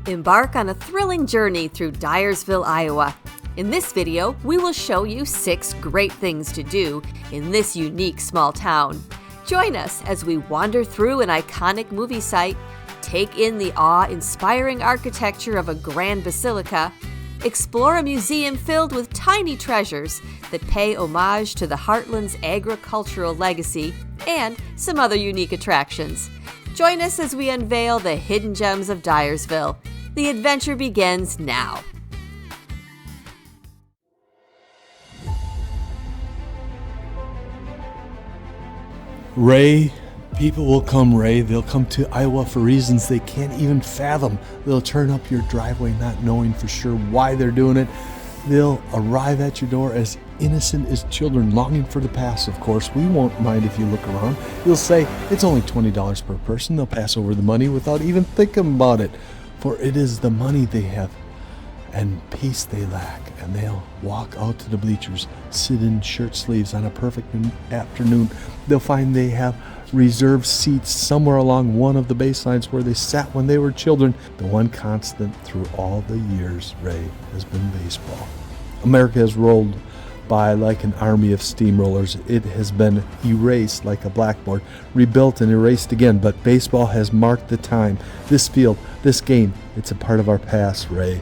Embark on a thrilling journey through Dyersville, Iowa. In this video, we will show you 6 great things to do in this unique small town. Join us as we wander through an iconic movie site, take in the awe-inspiring architecture of a grand basilica, explore a museum filled with tiny treasures that pay homage to the Heartland's agricultural legacy, and some other unique attractions. Join us as we unveil the hidden gems of Dyersville. The adventure begins now. Ray, people will come, Ray. They'll come to Iowa for reasons they can't even fathom. They'll turn up your driveway not knowing for sure why they're doing it. They'll arrive at your door as innocent as children, longing for the past, of course. We won't mind if you look around. You'll say, it's only $20 per person. They'll pass over the money without even thinking about it. For it is the money they have and peace they lack. And they'll walk out to the bleachers, sit in shirt sleeves on a perfect afternoon. They'll find they have reserved seats somewhere along one of the baselines where they sat when they were children. The one constant through all the years, Ray, has been baseball. America has rolled by like an army of steamrollers. It has been erased like a blackboard, rebuilt and erased again, but baseball has marked the time. This field, this game, it's a part of our past, Ray.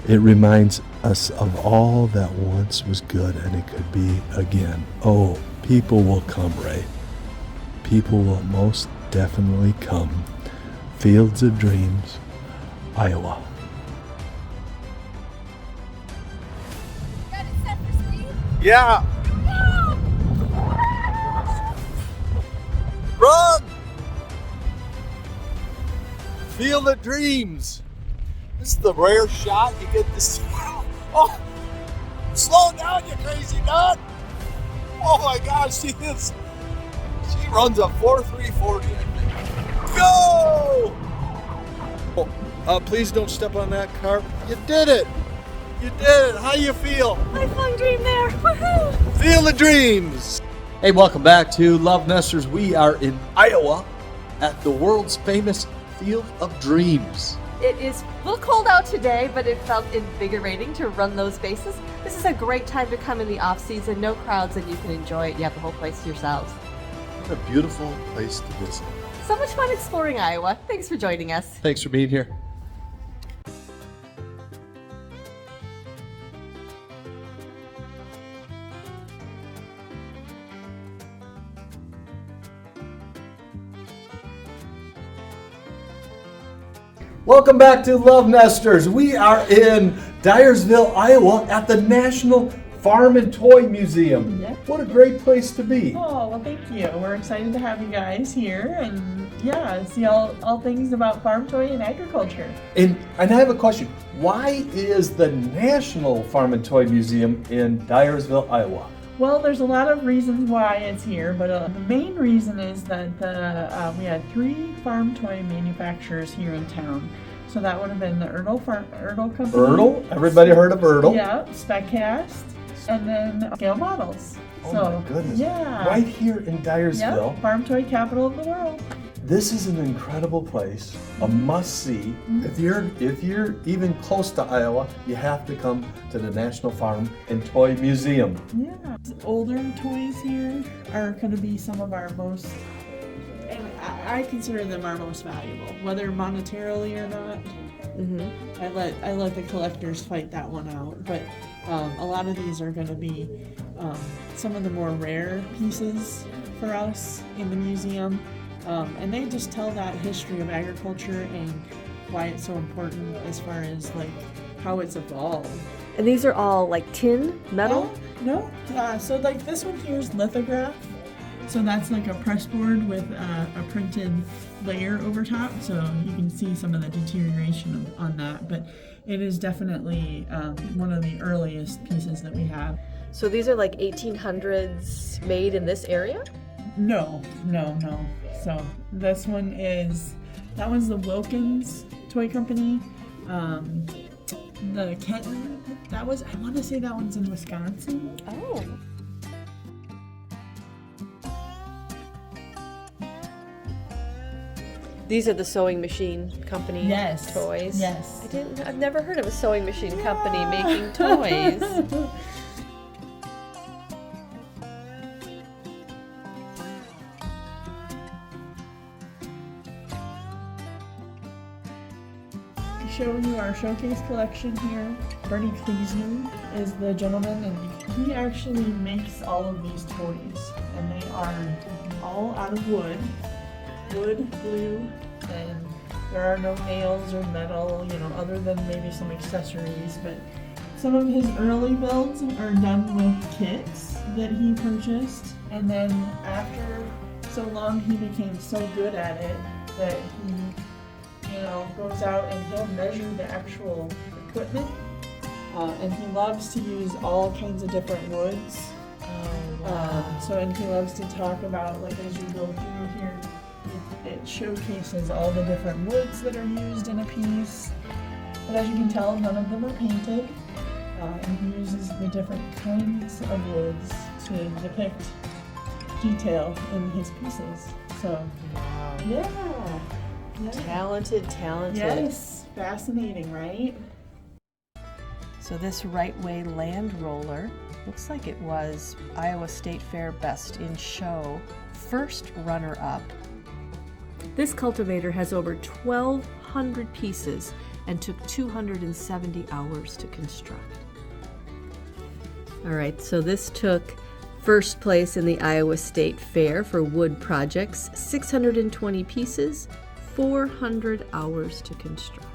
It reminds us of all that once was good, and it could be again. Oh, people will come, Ray. People will most definitely come. Fields of Dreams, Iowa. Got it set for speed? Yeah. Run! Field of Dreams. This is the rare shot you get this. Oh, slow down, you crazy nut! Oh my gosh, she runs a 4.340, I think. Go! Oh, please don't step on that car. You did it! You did it! How you feel? Lifelong dream there. Woohoo! Field of Dreams! Hey, welcome back to LoveNesters. We are in Iowa at the world's famous Field of Dreams. It is a little cold out today, but it felt invigorating to run those bases. This is a great time to come in the off-season, no crowds, and you can enjoy it. You have the whole place to yourselves. What a beautiful place to visit. So much fun exploring Iowa. Thanks for joining us. Thanks for being here. Welcome back to LoveNesters. We are in Dyersville, Iowa at the National Farm and Toy Museum. Yeah. What a great place to be. Oh, well, thank you. We're excited to have you guys here and see all things about farm, toy, and agriculture. And I have a question. Why is the National Farm and Toy Museum in Dyersville, Iowa? Well, there's a lot of reasons why it's here, but the main reason is that we had 3 farm toy manufacturers here in town. So that would have been the Erdl Company. Erdl? Everybody heard of Erdl? Yeah, SpecCast, and then Scale Models. Oh so, my goodness. Yeah. Right here in Dyersville. Yep, farm toy capital of the world. This is an incredible place, a must-see. If you're even close to Iowa, you have to come to the National Farm and Toy Museum. Yeah, older toys here are going to be some of our most, and I consider them our most valuable, whether monetarily or not. Mm-hmm. I let the collectors fight that one out, but a lot of these are going to be some of the more rare pieces for us in the museum. And they just tell that history of agriculture and why it's so important as far as like how it's evolved. And these are all like tin, metal? No. So like this one here is lithograph. So that's like a press board with a printed layer over top. So you can see some of the deterioration on that. But it is definitely one of the earliest pieces that we have. So these are like 1800s made in this area? No. So this one that one's the Wilkins Toy Company. The Kenton, I want to say that one's in Wisconsin. Oh. These are the sewing machine company Yes. toys. Yes. I've never heard of a sewing machine company making toys. Show you our showcase collection here. Bernie Kleesner is the gentleman, and he actually makes all of these toys, and they are all out of wood, glue, and there are no nails or metal, other than maybe some accessories. But some of his early builds are done with kits that he purchased, and then after so long he became so good at it that he goes out and he'll measure the actual equipment, and he loves to use all kinds of different woods. And he loves to talk about, like, as you go through here, it showcases all the different woods that are used in a piece. But as you can tell, none of them are painted, and he uses the different kinds of woods to depict detail in his pieces. So, yeah. Talented. Yes, fascinating, right? So this Right Way land roller looks like it was Iowa State Fair Best in Show, first runner-up. This cultivator has over 1,200 pieces and took 270 hours to construct. All right, so this took first place in the Iowa State Fair for wood projects, 620 pieces, 400 hours to construct.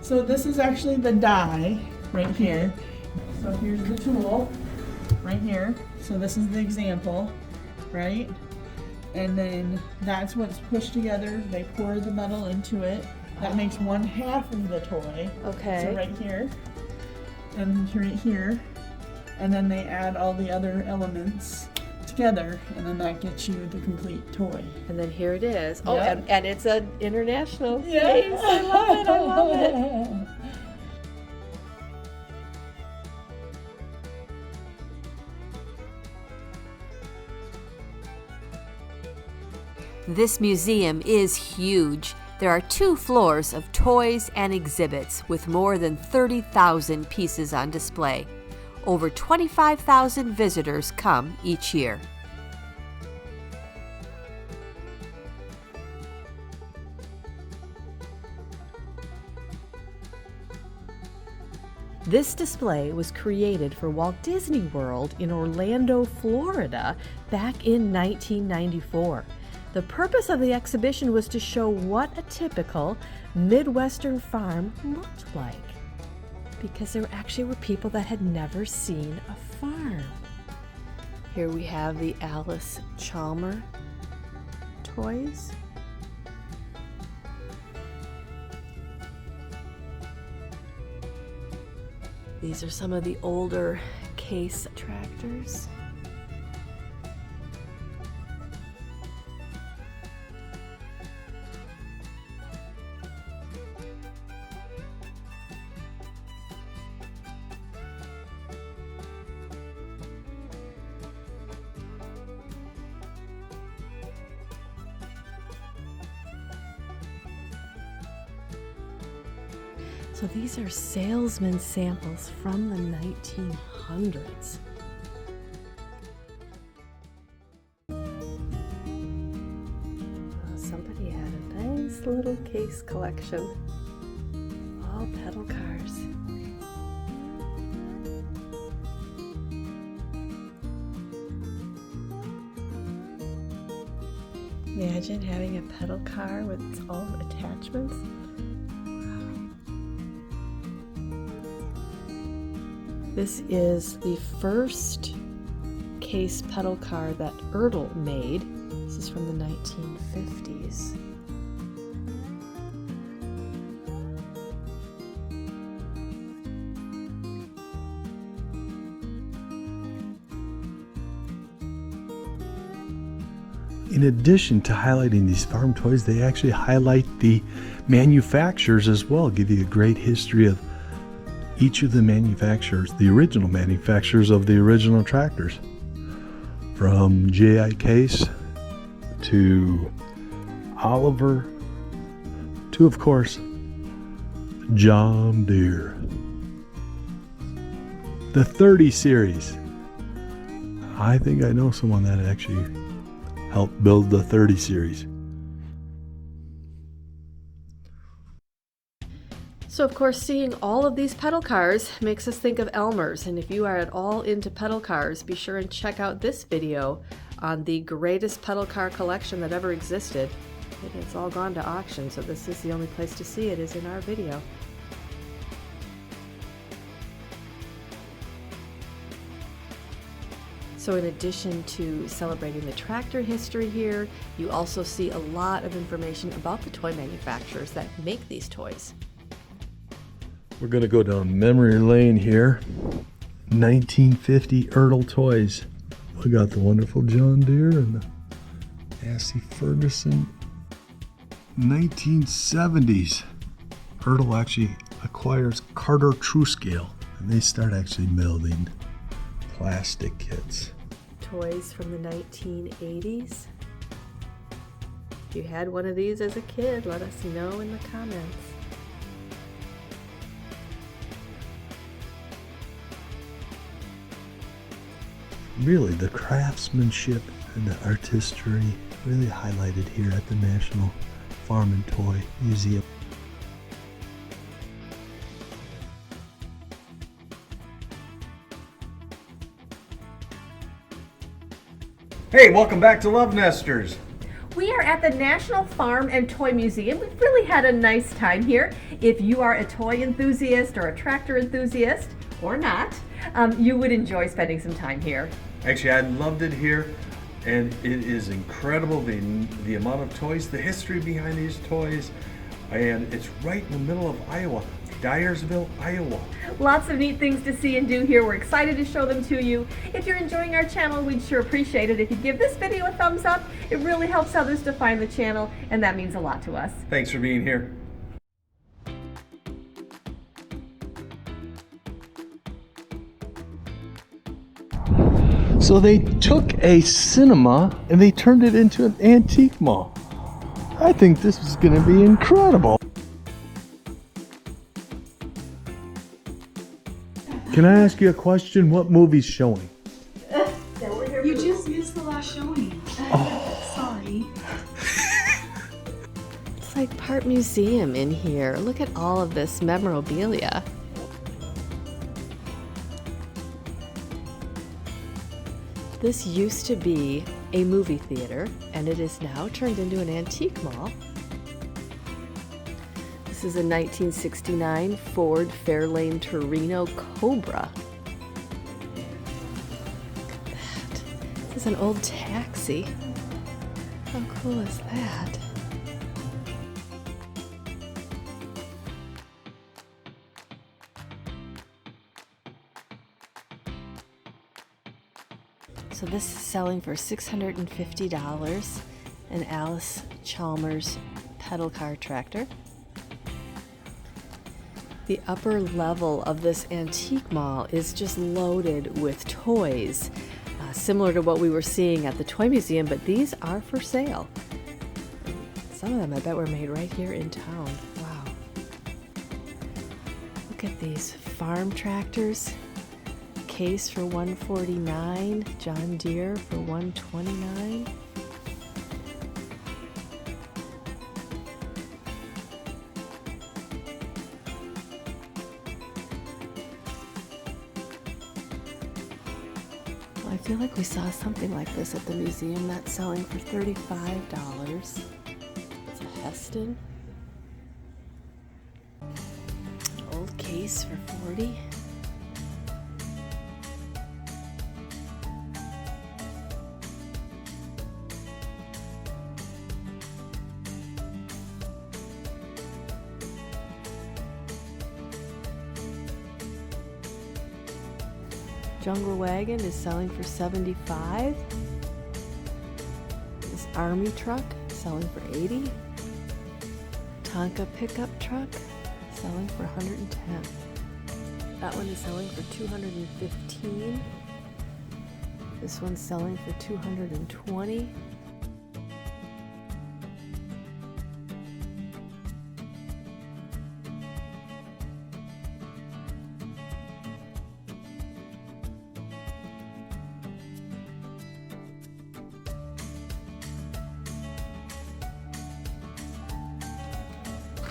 So this is actually the die right here. So here's the tool right here. So this is the example, right? And then that's what's pushed together. They pour the metal into it. That makes one half of the toy. Okay. So right here and right here. And then they add all the other elements together, and then that gets you the complete toy. And then here it is. Oh, Yep. and it's an international Yes. case. I love it. This museum is huge. There are 2 floors of toys and exhibits with more than 30,000 pieces on display. Over 25,000 visitors come each year. This display was created for Walt Disney World in Orlando, Florida, back in 1994. The purpose of the exhibition was to show what a typical Midwestern farm looked like, because there actually were people that had never seen a farm. Here we have the Alice Chalmer toys. These are some of the older case tractors. So these are salesman samples from the 1900s. Somebody had a nice little case collection. All pedal cars. Imagine having a pedal car with all attachments. This is the first case pedal car that Ertl made. This is from the 1950s. in addition to highlighting these farm toys, they actually highlight the manufacturers as well, give you a great history of each of the manufacturers, the original manufacturers of the original tractors. From J.I. Case to Oliver to, of course, John Deere. The 30 series. I think I know someone that actually helped build the 30 series. So of course, seeing all of these pedal cars makes us think of Elmer's, and if you are at all into pedal cars, be sure and check out this video on the greatest pedal car collection that ever existed. It's all gone to auction, so this is the only place to see it, is in our video. So in addition to celebrating the tractor history here, you also see a lot of information about the toy manufacturers that make these toys. We're going to go down memory lane here. 1950 Ertl toys. We got the wonderful John Deere and the Massey Ferguson. 1970s. Ertl actually acquires Carter TrueScale, and they start actually building plastic kits. Toys from the 1980s. If you had one of these as a kid, let us know in the comments. Really, the craftsmanship and the artistry really highlighted here at the National Farm and Toy Museum. Hey, welcome back to LoveNesters. We are at the National Farm and Toy Museum. We've really had a nice time here. If you are a toy enthusiast or a tractor enthusiast, or not, you would enjoy spending some time here. Actually, I loved it here, and it is incredible the amount of toys, the history behind these toys, and it's right in the middle of Iowa, Dyersville, Iowa. Lots of neat things to see and do here. We're excited to show them to you. If you're enjoying our channel, we'd sure appreciate it if you give this video a thumbs up. It really helps others to find the channel, and that means a lot to us. Thanks for being here. So they took a cinema and they turned it into an antique mall. I think this is going to be incredible. Can I ask you a question? What movie's showing? You just missed the last showing. Sorry. It's like part museum in here. Look at all of this memorabilia. This used to be a movie theater, and it is now turned into an antique mall. This is a 1969 Ford Fairlane Torino Cobra. This is an old taxi. How cool is that? So this is selling for $650, an Alice Chalmers pedal car tractor. The upper level of this antique mall is just loaded with toys, similar to what we were seeing at the Toy Museum, but these are for sale. Some of them I bet were made right here in town. Wow. Look at these farm tractors. Case for $149, John Deere for $129. Well, I feel like we saw something like this at the museum that's selling for $35. It's a Heston. Old case for $40. Jungle Wagon is selling for $75. This Army truck selling for $80. Tonka pickup truck selling for $110. That one is selling for $215. This one's selling for $220.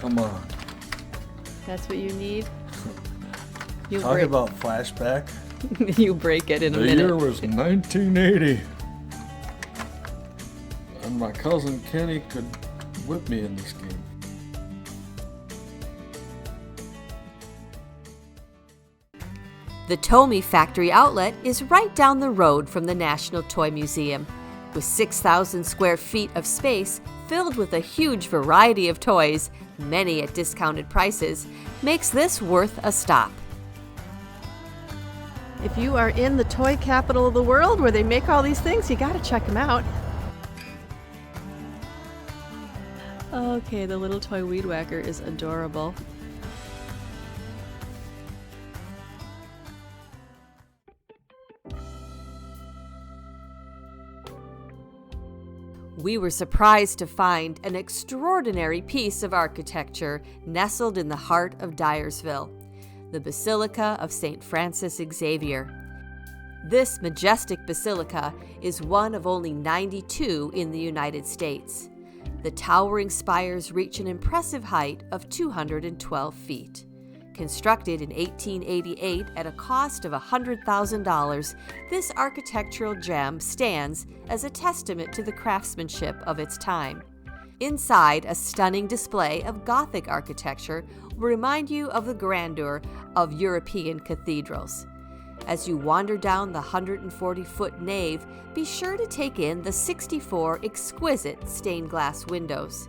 Come on. That's what you need? You Talk break, about flashback. you break it in a The minute. year was 1980. And my cousin Kenny could whip me in this game. The Tomy Factory Outlet is right down the road from the National Toy Museum. With 6,000 square feet of space filled with a huge variety of toys, many at discounted prices, makes this worth a stop. If you are in the toy capital of the world where they make all these things, you gotta check them out. Okay, the little toy weed whacker is adorable. We were surprised to find an extraordinary piece of architecture nestled in the heart of Dyersville, the Basilica of St. Francis Xavier. This majestic basilica is one of only 92 in the United States. The towering spires reach an impressive height of 212 feet. Constructed in 1888 at a cost of $100,000, this architectural gem stands as a testament to the craftsmanship of its time. Inside, a stunning display of Gothic architecture will remind you of the grandeur of European cathedrals. As you wander down the 140-foot nave, be sure to take in the 64 exquisite stained glass windows.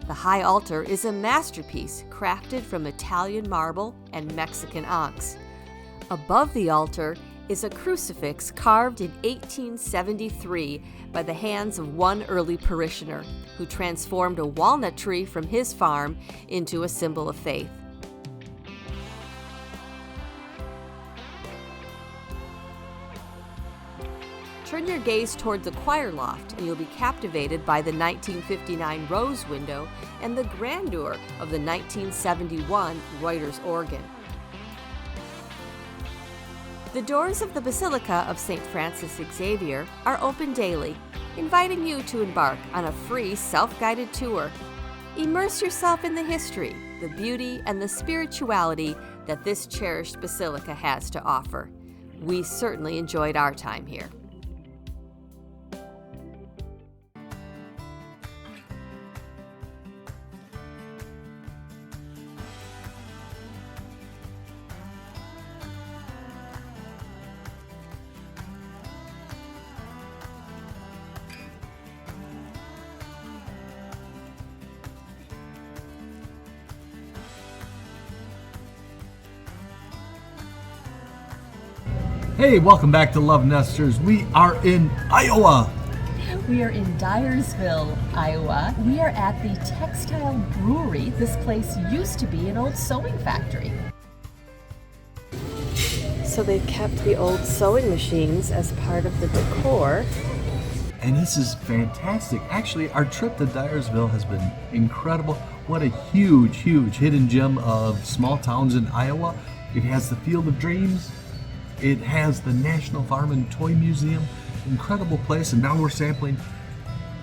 The high altar is a masterpiece crafted from Italian marble and Mexican onyx. Above the altar is a crucifix carved in 1873 by the hands of one early parishioner who transformed a walnut tree from his farm into a symbol of faith. Turn your gaze toward the choir loft and you'll be captivated by the 1959 rose window and the grandeur of the 1971 Reuters organ. The doors of the Basilica of St. Francis Xavier are open daily, inviting you to embark on a free self-guided tour. Immerse yourself in the history, the beauty, and the spirituality that this cherished basilica has to offer. We certainly enjoyed our time here. Hey, welcome back to LoveNesters. We are in Iowa. We are in Dyersville, Iowa. We are at the Textile Brewery. This place used to be an old sewing factory. So they kept the old sewing machines as part of the decor. And this is fantastic. Actually, our trip to Dyersville has been incredible. What a huge, huge hidden gem of small towns in Iowa. It has the Field of Dreams. It has the National Farm and Toy Museum. Incredible place. And now we're sampling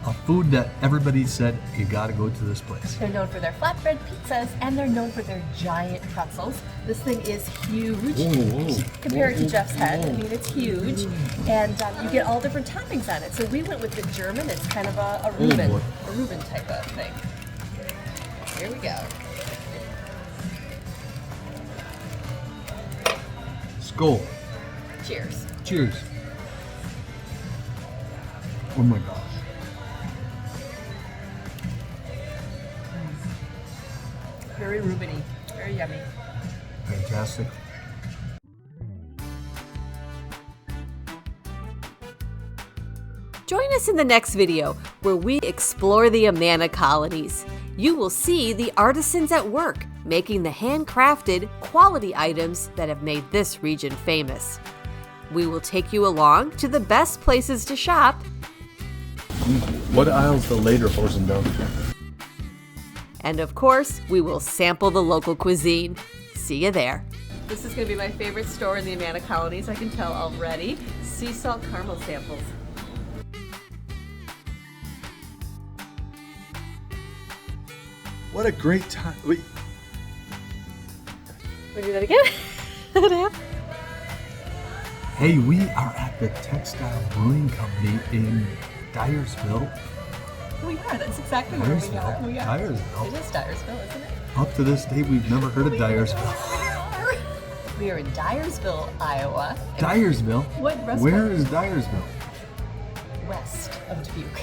a food that everybody said, you gotta go to this place. They're known for their flatbread pizzas and they're known for their giant pretzels. This thing is huge. Compare it to Jeff's head. I mean, it's huge. And you get all different toppings on it. So we went with the German. It's kind of a Reuben type of thing. Here we go. Skål. Cheers. Cheers. Oh my gosh. Very Rubeny, very yummy. Fantastic. Join us in the next video where we explore the Amana colonies. You will see the artisans at work making the handcrafted, quality items that have made this region famous. We will take you along to the best places to shop. What aisle's the later frozen down? And of course, we will sample the local cuisine. See you there. This is going to be my favorite store in the Amana colonies, I can tell already. Sea salt caramel samples. What a great time. Wait. Want to do that again? What happened? Hey, we are at the Textile Brewing Company in Dyersville. We are. That's exactly where we are. Dyersville. We are. Dyersville. It is Dyersville, isn't it? Up to this day, we've never heard of Dyersville. We are in Dyersville, Iowa. Dyersville? What restaurant? Where is Dyersville? West of Dubuque.